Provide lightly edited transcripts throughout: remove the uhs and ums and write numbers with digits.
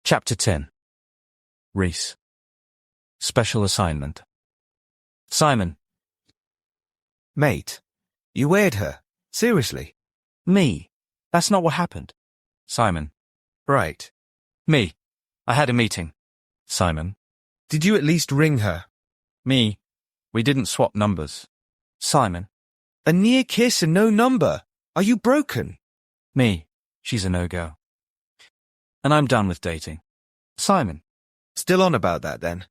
Chapter 10. Rhys. Special assignment. Simon. Mate, you weird her. Seriously. Me. That's not what happened. Simon. Right. Me. I had a meeting. Simon. Did you at least ring her? Me. We didn't swap numbers. Simon. A near kiss and no number. Are you broken? Me. She's a no-go. And I'm done with dating. Simon. Still on about that then?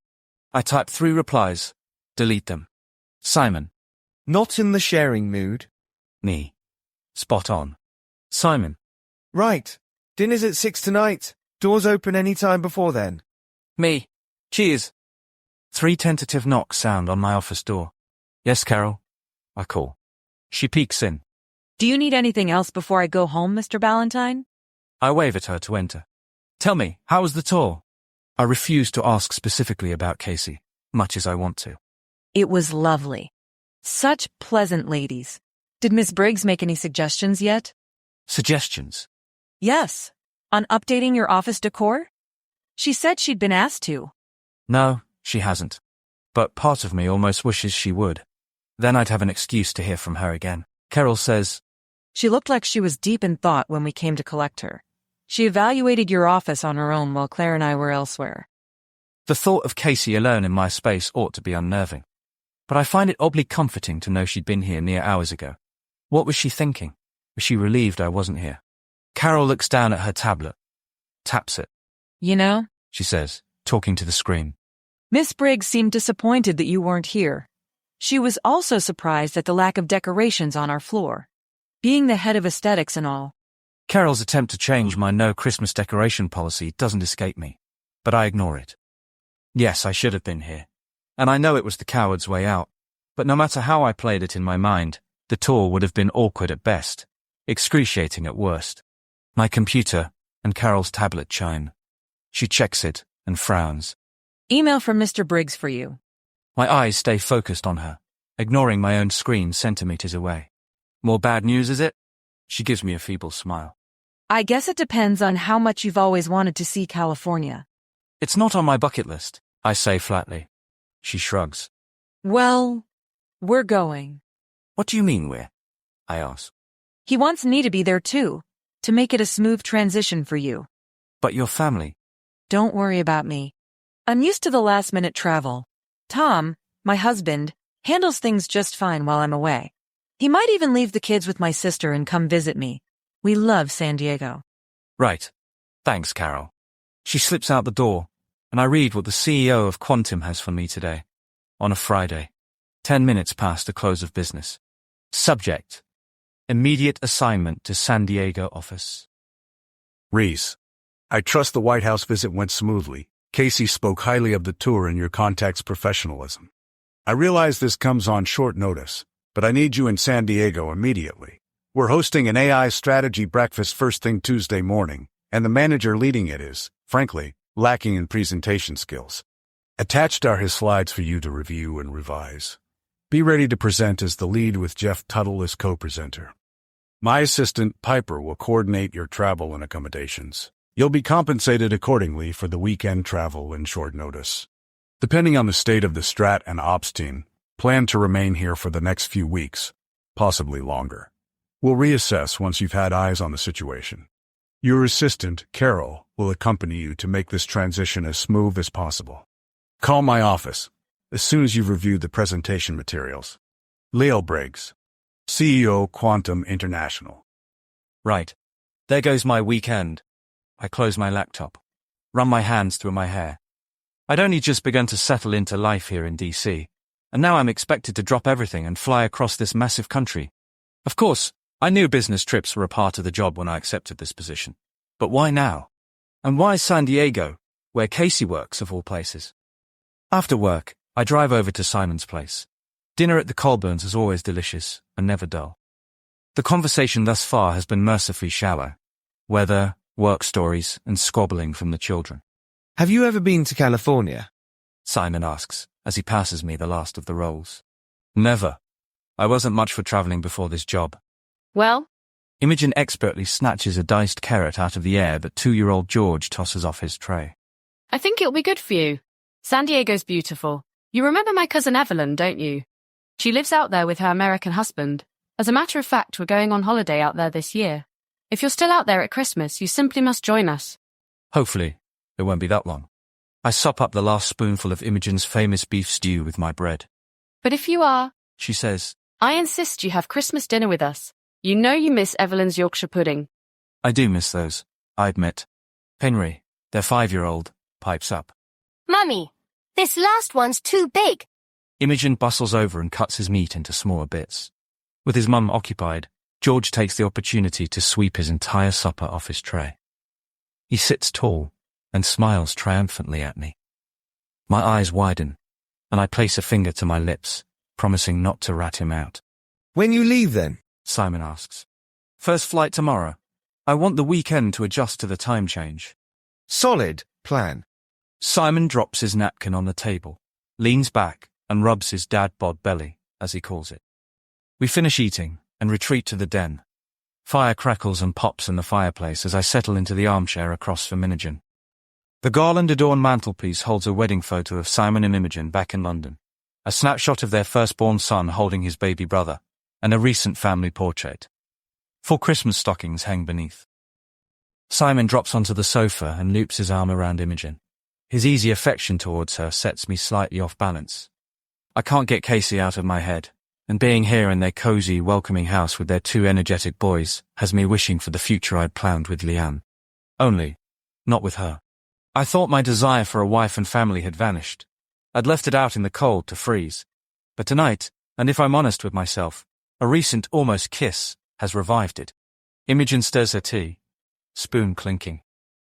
I type 3 replies. Delete them. Simon. Not in the sharing mood. Me. Spot on. Simon. Right. Dinner's at 6 tonight. Doors open any time before then. Me. Cheers. 3 tentative knocks sound on my office door. Yes, Carol. I call. She peeks in. Do you need anything else before I go home, Mr. Ballantyne? I wave at her to enter. Tell me, how was the tour? I refuse to ask specifically about Kacey, much as I want to. It was lovely. Such pleasant ladies. Did Miss Briggs make any suggestions yet? Suggestions? Yes. On updating your office decor? She said she'd been asked to. No, she hasn't. But part of me almost wishes she would. Then I'd have an excuse to hear from her again. Carol says, She looked like she was deep in thought when we came to collect her. She evaluated your office on her own while Claire and I were elsewhere. The thought of Kacey alone in my space ought to be unnerving. But I find it oddly comforting to know she'd been here mere hours ago. What was she thinking? Was she relieved I wasn't here? Carol looks down at her tablet. Taps it. You know, she says, talking to the screen. Miss Briggs seemed disappointed that you weren't here. She was also surprised at the lack of decorations on our floor. Being the head of aesthetics and all. Carol's attempt to change my no Christmas decoration policy doesn't escape me, but I ignore it. Yes, I should have been here. And I know it was the coward's way out, but no matter how I played it in my mind, the tour would have been awkward at best, excruciating at worst. My computer and Carol's tablet chime. She checks it and frowns. Email from Mr. Briggs for you. My eyes stay focused on her, ignoring my own screen centimeters away. More bad news, is it? She gives me a feeble smile. I guess it depends on how much you've always wanted to see California. It's not on my bucket list, I say flatly. She shrugs. Well, we're going. What do you mean we're? I ask. He wants me to be there too, to make it a smooth transition for you. But your family? Don't worry about me. I'm used to the last-minute travel. Tom, my husband, handles things just fine while I'm away. He might even leave the kids with my sister and come visit me. We love San Diego. Right. Thanks, Carol. She slips out the door, and I read what the CEO of Quantum has for me today. On a Friday. 10 minutes past the close of business. Subject: immediate assignment to San Diego office. Rhys, I trust the White House visit went smoothly. Kacey spoke highly of the tour and your contact's professionalism. I realize this comes on short notice, but I need you in San Diego immediately. We're hosting an AI strategy breakfast first thing Tuesday morning, and the manager leading it is, frankly, lacking in presentation skills. Attached are his slides for you to review and revise. Be ready to present as the lead with Jeff Tuttle as co-presenter. My assistant, Piper, will coordinate your travel and accommodations. You'll be compensated accordingly for the weekend travel and short notice. Depending on the state of the Strat and Ops team, plan to remain here for the next few weeks, possibly longer. We'll reassess once you've had eyes on the situation. Your assistant, Carol, will accompany you to make this transition as smooth as possible. Call my office as soon as you've reviewed the presentation materials. Leo Briggs, CEO, Quantum International. Right. There goes my weekend. I close my laptop, run my hands through my hair. I'd only just begun to settle into life here in DC, and now I'm expected to drop everything and fly across this massive country. Of course, I knew business trips were a part of the job when I accepted this position. But why now? And why San Diego, where Kacey works of all places? After work, I drive over to Simon's place. Dinner at the Colburns is always delicious and never dull. The conversation thus far has been mercifully shallow. Weather, work stories, and squabbling from the children. Have you ever been to California? Simon asks, as he passes me the last of the rolls. Never. I wasn't much for traveling before this job. Well, Imogen expertly snatches a diced carrot out of the air that 2-year-old George tosses off his tray. I think it'll be good for you. San Diego's beautiful. You remember my cousin Evelyn, don't you? She lives out there with her American husband. As a matter of fact, we're going on holiday out there this year. If you're still out there at Christmas, you simply must join us. Hopefully, it won't be that long. I sop up the last spoonful of Imogen's famous beef stew with my bread. But if you are, She says, I insist you have Christmas dinner with us. You know you miss Evelyn's Yorkshire pudding. I do miss those, I admit. Henry, their 5-year-old, pipes up. Mummy, this last one's too big. Imogen bustles over and cuts his meat into smaller bits. With his mum occupied, George takes the opportunity to sweep his entire supper off his tray. He sits tall and smiles triumphantly at me. My eyes widen, and I place a finger to my lips, promising not to rat him out. When you leave then? Simon asks. First flight tomorrow. I want the weekend to adjust to the time change. Solid plan. Simon drops his napkin on the table, leans back, and rubs his dad bod belly, as he calls it. We finish eating and retreat to the den. Fire crackles and pops in the fireplace as I settle into the armchair across from Imogen. The garland-adorned mantelpiece holds a wedding photo of Simon and Imogen back in London, a snapshot of their firstborn son holding his baby brother, and a recent family portrait. 4 Christmas stockings hang beneath. Simon drops onto the sofa and loops his arm around Imogen. His easy affection towards her sets me slightly off balance. I can't get Kacey out of my head, and being here in their cozy, welcoming house with their 2 energetic boys has me wishing for the future I'd planned with Leanne. Only, not with her. I thought my desire for a wife and family had vanished. I'd left it out in the cold to freeze. But tonight, and if I'm honest with myself, a recent almost kiss has revived it. Imogen stirs her tea, spoon clinking.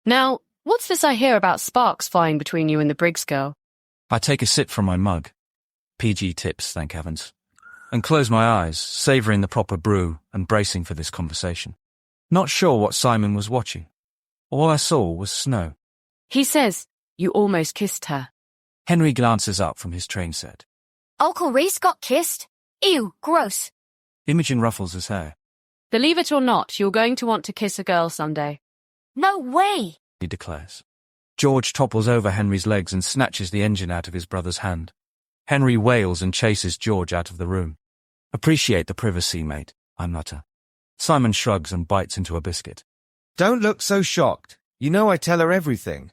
Now, what's this I hear about sparks flying between you and the Briggs girl? I take a sip from my mug. PG tips, thank heavens. And close my eyes, savouring the proper brew and bracing for this conversation. Not sure what Simon was watching. All I saw was snow. He says, you almost kissed her. Henry glances up from his train set. Uncle Rhys got kissed. Ew, gross. Imogen ruffles his hair. Believe it or not, you're going to want to kiss a girl someday. No way. He declares. George topples over Henry's legs and snatches the engine out of his brother's hand. Henry wails and chases George out of the room. Appreciate the privacy, mate, I mutter. Simon shrugs and bites into a biscuit. Don't look so shocked. You know I tell her everything.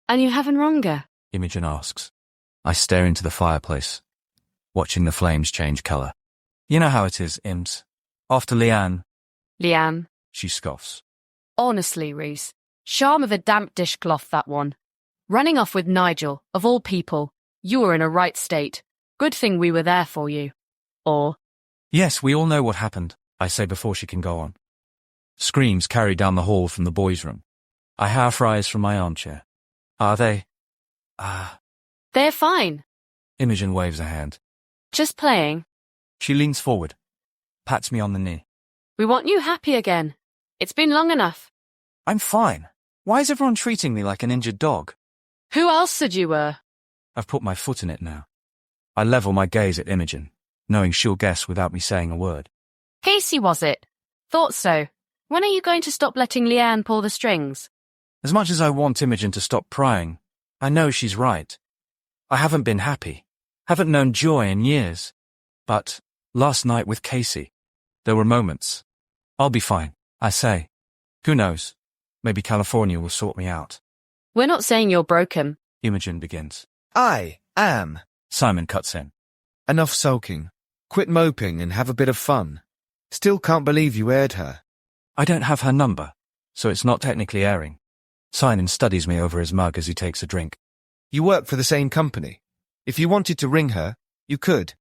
And you haven't wronger? Imogen asks. I stare into the fireplace, watching the flames change colour. You know how it is, Ims. After Leanne, Leanne. she scoffs. Honestly, Rhys. Charm of a damp dishcloth, that one. Running off with Nigel, of all people. You were in a right state. Good thing we were there for you. Or... Yes, we all know what happened, I say before she can go on. Screams carry down the hall from the boys' room. I half rise from my armchair. Are they? They're fine. Imogen waves a hand. Just playing. She leans forward, pats me on the knee. We want you happy again. It's been long enough. I'm fine. Why is everyone treating me like an injured dog? Who else said you were? I've put my foot in it now. I level my gaze at Imogen, knowing she'll guess without me saying a word. Kacey, was it? Thought so. When are you going to stop letting Leanne pull the strings? As much as I want Imogen to stop prying, I know she's right. I haven't been happy, haven't known joy in years. But last night with Kacey, there were moments. I'll be fine, I say. Who knows? Maybe California will sort me out. We're not saying you're broken. Imogen begins. I am. Simon cuts in. Enough sulking. Quit moping and have a bit of fun. Still can't believe you aired her. I don't have her number, so it's not technically airing. Simon studies me over his mug as he takes a drink. You work for the same company. If you wanted to ring her, you could.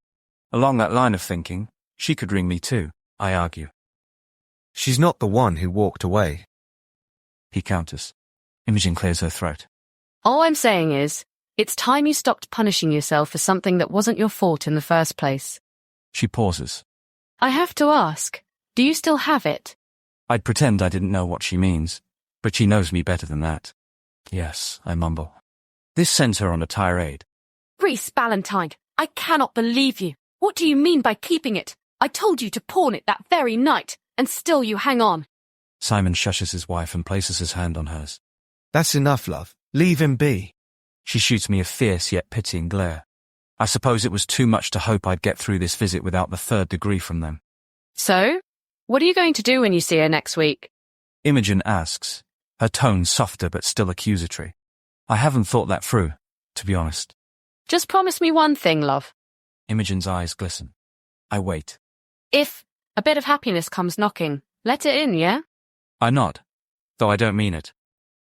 Along that line of thinking, she could ring me too, I argue. She's not the one who walked away. He counters. Imogen clears her throat. All I'm saying is, it's time you stopped punishing yourself for something that wasn't your fault in the first place. She pauses. I have to ask, do you still have it? I'd pretend I didn't know what she means, but she knows me better than that. Yes, I mumble. This sends her on a tirade. Rhys Ballantyne, I cannot believe you. What do you mean by keeping it? I told you to pawn it that very night. and still you hang on. Simon shushes his wife and places his hand on hers. That's enough, love. Leave him be. She shoots me a fierce yet pitying glare. I suppose it was too much to hope I'd get through this visit without the third degree from them. So, what are you going to do when you see her next week? Imogen asks, her tone softer but still accusatory. I haven't thought that through, to be honest. Just promise me one thing, love. Imogen's eyes glisten. I wait. If a bit of happiness comes knocking, let it in, yeah? I nod, though I don't mean it.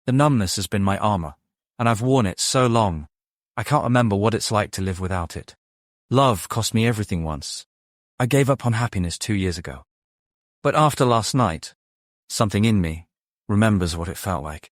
The numbness has been my armor, and I've worn it so long, I can't remember what it's like to live without it. Love cost me everything once. I gave up on happiness 2 years ago. But after last night, something in me remembers what it felt like.